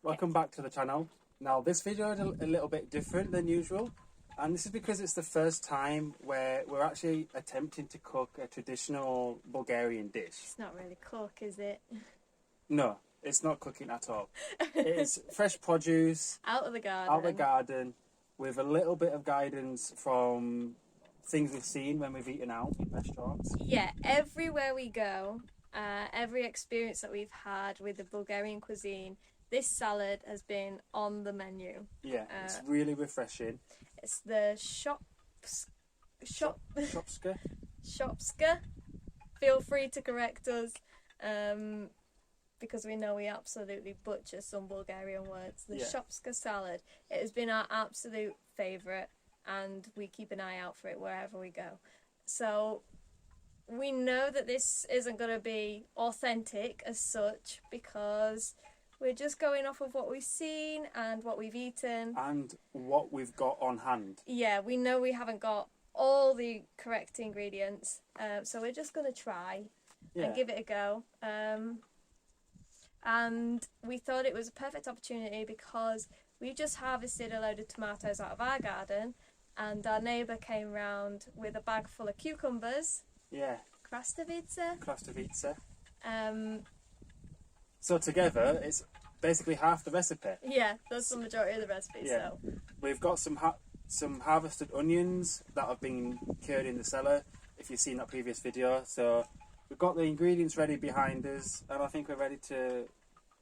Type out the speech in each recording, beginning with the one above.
Welcome back to the channel. Now this video is a little bit different than usual, and this is because it's the first time where we're actually attempting to cook a traditional Bulgarian dish. It's not really cook, is it? No, it's not cooking at all. It's fresh produce Out of the garden. out of the garden with a little bit of guidance from things we've seen when we've eaten out in restaurants. Yeah, everywhere we go, every experience that we've had with the Bulgarian cuisine, this salad has been on the menu. Yeah, it's really refreshing. It's the Shopska. Shopska. Feel free to correct us, because we know we absolutely butcher some Bulgarian words. The Shopska salad. It has been our absolute favourite, and we keep an eye out for it wherever we go. So we know that this isn't going to be authentic as such, because we're just going off of what we've seen and what we've eaten. And what we've got on hand. Yeah, we know we haven't got all the correct ingredients, so we're just going to try and give it a go. And we thought it was a perfect opportunity because we just harvested a load of tomatoes out of our garden, and our neighbour came round with a bag full of cucumbers. Yeah. Krastavitsa. So together, it's basically half the recipe. Yeah, that's the majority of the recipe. Yeah. So we've got some harvested onions that have been cured in the cellar, if you've seen that previous video. So we've got the ingredients ready behind us, and I think we're ready to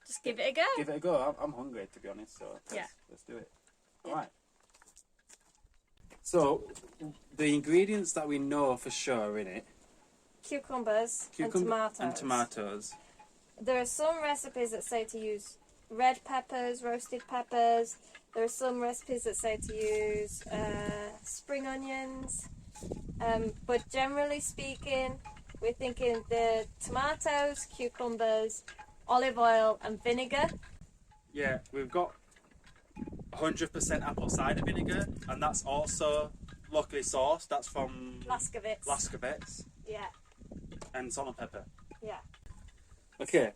just give it a go. Give it a go. I'm hungry, to be honest, so let's do it. Yeah. All right. So the ingredients that we know for sure are in it: cucumbers and tomatoes. There are some recipes that say to use red peppers, roasted peppers. There are some recipes that say to use spring onions. But generally speaking, we're thinking the tomatoes, cucumbers, olive oil and vinegar. Yeah, we've got 100% apple cider vinegar, and that's also locally sourced. That's from Laskovets. Yeah. And salt and pepper. Yeah. Okay,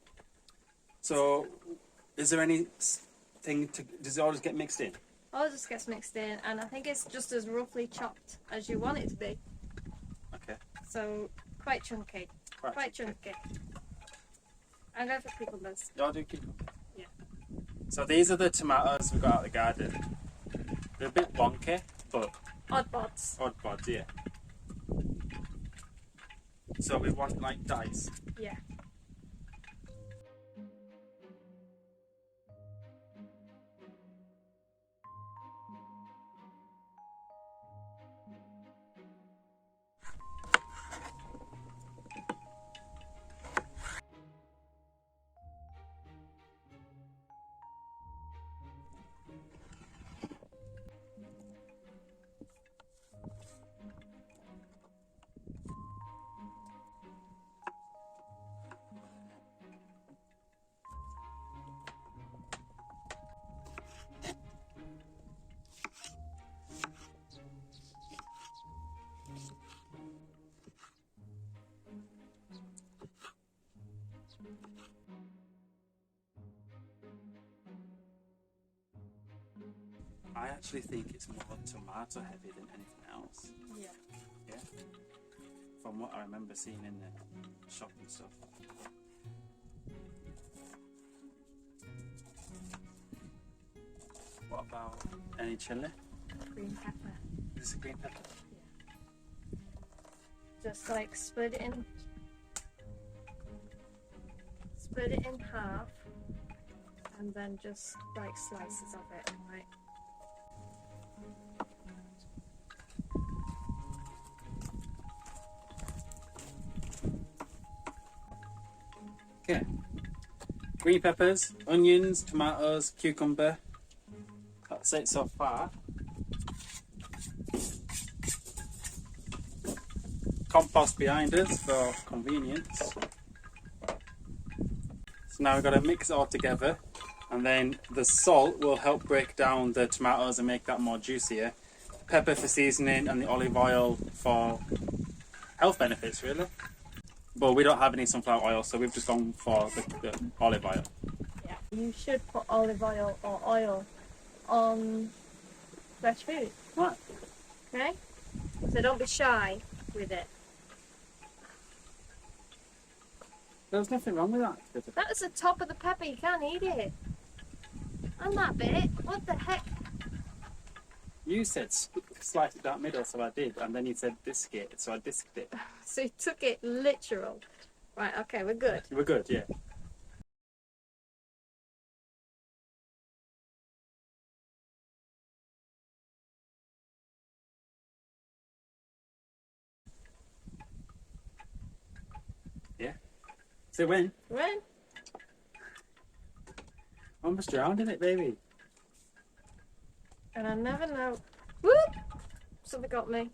so is there anything does it all just get mixed in? All just gets mixed in, and I think it's just as roughly chopped as you want it to be. Okay. So quite chunky. Quite chunky. I'm going for cucumbers. Y'all do cucumbers? Yeah. So these are the tomatoes we got out of the garden. They're a bit wonky, but Odd bods, yeah. So we want like dice. Yeah. I actually think it's more tomato heavy than anything else. Yeah. Yeah? From what I remember seeing in the shop and stuff. What about any chilli? Green pepper. Is this a green pepper? Yeah. Just like split it in half, and then just like slices of it, right? Okay. Green peppers, onions, tomatoes, cucumber. That's it so far. Compost behind us for convenience. So now we've got to mix it all together, and then the salt will help break down the tomatoes and make that more juicier. Pepper for seasoning, and the olive oil for health benefits, really. But we don't have any sunflower oil, so we've just gone for the olive oil. Yeah. You should put olive oil or oil on fresh food. What? Okay? So don't be shy with it. There's nothing wrong with that. That's the top of the pepper, you can't eat it. And that bit, what the heck? You said slice it down middle, so I did, and then you said disc it, so I disced it. So you took it literal. Right, okay, we're good. We're good, yeah. Yeah. So when? When? Almost drowned in it, baby. And I never know. Whoop! Something got me.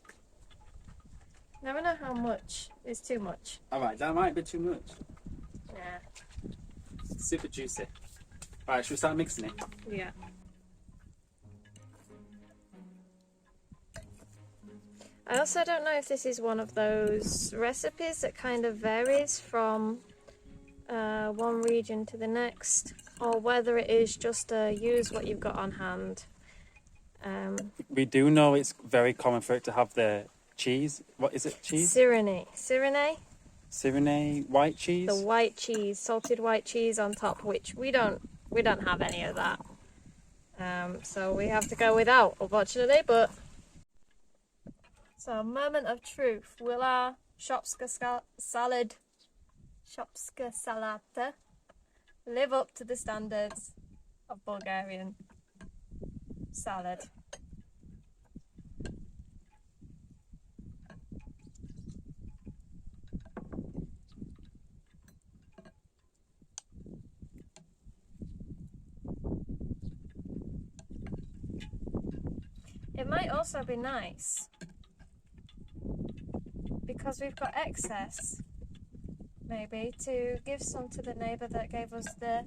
Never know how much is too much. Alright, that might be too much. Yeah. Super juicy. Alright, should we start mixing it? Yeah. I also don't know if this is one of those recipes that kind of varies from one region to the next, or whether it is just use what you've got on hand. We do know it's very common for it to have the cheese. What is it? Cheese? Cyrene. Cyrene white cheese? The white cheese, salted white cheese on top, which we don't have any of that. So we have to go without, unfortunately, but... So, moment of truth. Will our Shopska salad live up to the standards of Bulgarian salad? It might also be nice, because we've got excess, maybe, to give some to the neighbour that gave us the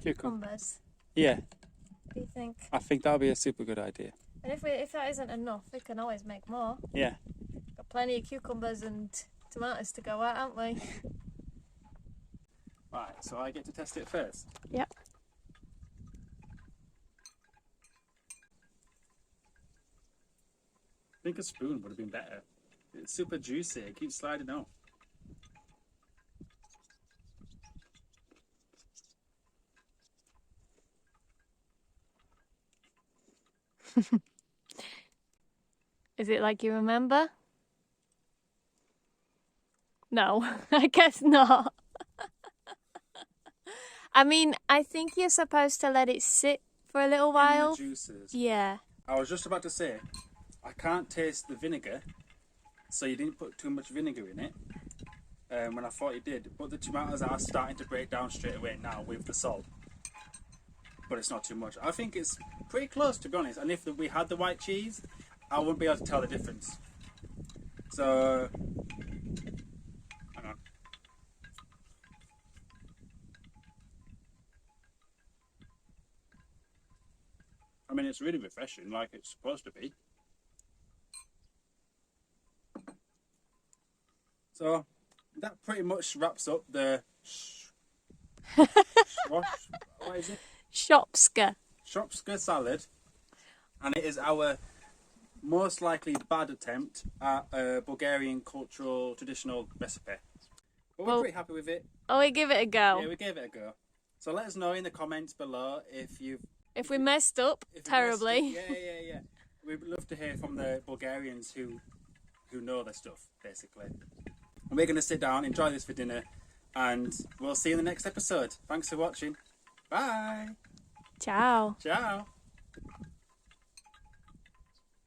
cucumbers. Yeah. What do you think? I think that would be a super good idea. And if that isn't enough, we can always make more. Yeah. Got plenty of cucumbers and tomatoes to go out, haven't we? Right, so I get to test it first? Yep. I think a spoon would have been better. It's super juicy, it keeps sliding out. Is it like you remember? No, I guess not. I mean, I think you're supposed to let it sit for a little while. In the juices. Yeah. I was just about to say, I can't taste the vinegar, so you didn't put too much vinegar in it when I thought you did. But the tomatoes are starting to break down straight away now with the salt. But it's not too much. I think it's pretty close, to be honest. And if we had the white cheese, I wouldn't be able to tell the difference. So, hang on. I mean, it's really refreshing, like it's supposed to be. So, that pretty much wraps up the what is it? Shopska. Shopska salad. And it is our most likely bad attempt at a Bulgarian cultural traditional recipe. But we're pretty happy with it. Oh, we give it a go. Yeah, we gave it a go. So let us know in the comments below if we messed up terribly. Yeah. We'd love to hear from the Bulgarians who know their stuff, basically. And we're going to sit down, enjoy this for dinner, and we'll see you in the next episode. Thanks for watching. Bye. Ciao. Ciao.